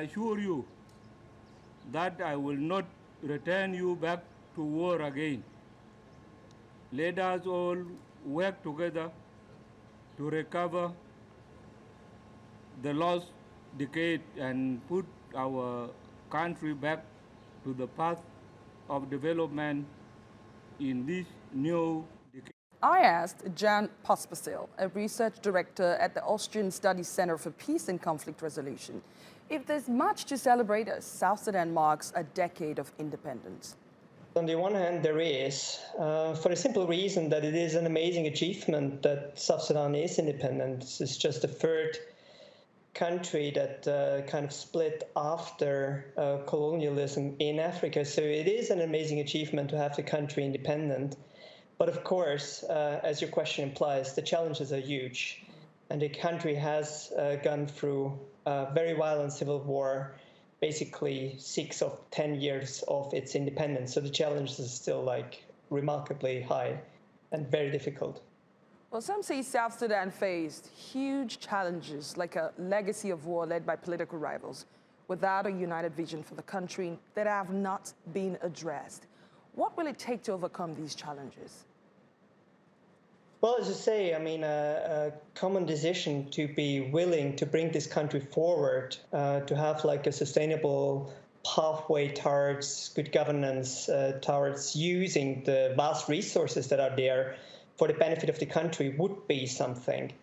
assure you that I will not return you back to war again. Let us all work together to recover the lost decade and put our country back to the path of development in this new decade. I asked Jan Pospisil, a research director at the Austrian Study Centre for Peace and Conflict Resolution, if there's much to celebrate as South Sudan marks a decade of independence. On the one hand, there is, for the simple reason that it is an amazing achievement that South Sudan is independent. It's just the third country that kind of split after colonialism in Africa. So it is an amazing achievement to have the country independent. But of course, as your question implies, the challenges are huge. And the country has gone through a very violent civil war, basically 6 of 10 years of its independence. So the challenges are still remarkably high and very difficult. Well, some say South Sudan faced huge challenges, like a legacy of war led by political rivals, without a united vision for the country that have not been addressed. What will it take to overcome these challenges? Well, as you say, I mean, a common decision to be willing to bring this country forward, to have a sustainable pathway towards good governance, towards using the vast resources that are there for the benefit of the country would be something.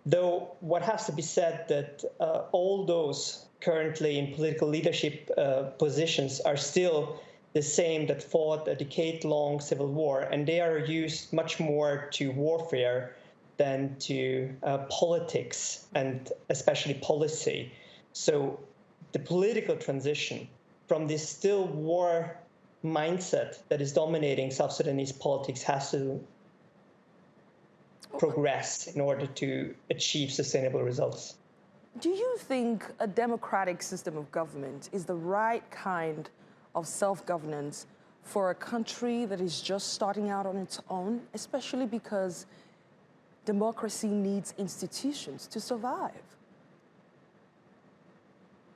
Though what has to be said that all those currently in political leadership positions are still the same that fought a decade-long civil war, and they are used much more to warfare than to politics and especially policy. So the political transition from this still war mindset that is dominating South Sudanese politics has to progress in order to achieve sustainable results. Do you think a democratic system of government is the right kind of self-governance for a country that is just starting out on its own, especially because democracy needs institutions to survive?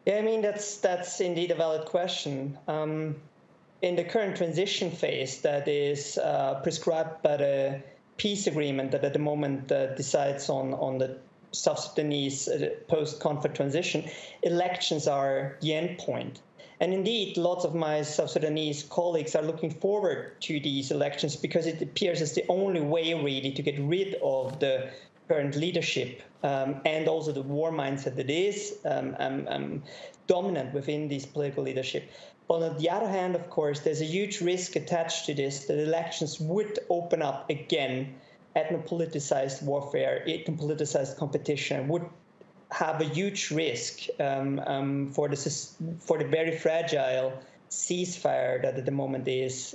Yeah, I mean, that's indeed a valid question. In the current transition phase that is prescribed by the peace agreement that at the moment decides on the South Sudanese post-conflict transition, elections are the end point. And indeed, lots of my South Sudanese colleagues are looking forward to these elections because it appears as the only way really to get rid of the current leadership and also the war mindset that is dominant within this political leadership. But on the other hand, of course, there's a huge risk attached to this, that elections would open up again ethno-politicized warfare, ethno-politicized competition, would have a huge risk for the very fragile ceasefire that at the moment is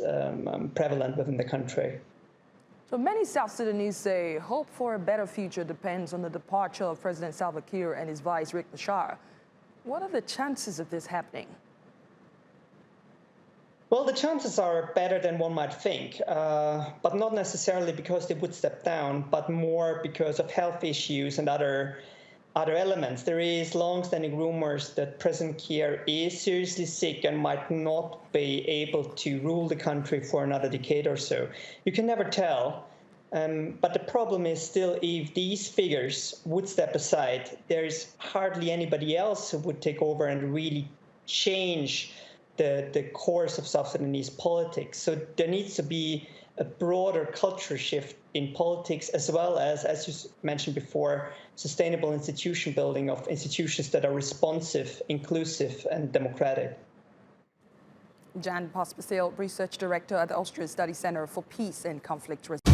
prevalent within the country. So many South Sudanese say hope for a better future depends on the departure of President Salva Kiir and his vice, Riek Machar. What are the chances of this happening? Well, the chances are better than one might think, but not necessarily because they would step down, but more because of health issues and other elements. There is long-standing rumors that President Kiir is seriously sick and might not be able to rule the country for another decade or so. You can never tell, but the problem is still, if these figures would step aside, there is hardly anybody else who would take over and really change the course of South Sudanese politics. So there needs to be a broader culture shift in politics, as well as you mentioned before, sustainable institution building of institutions that are responsive, inclusive, and democratic. Jan Pospisil, Research Director at the Austrian Study Centre for Peace and Conflict Resolution.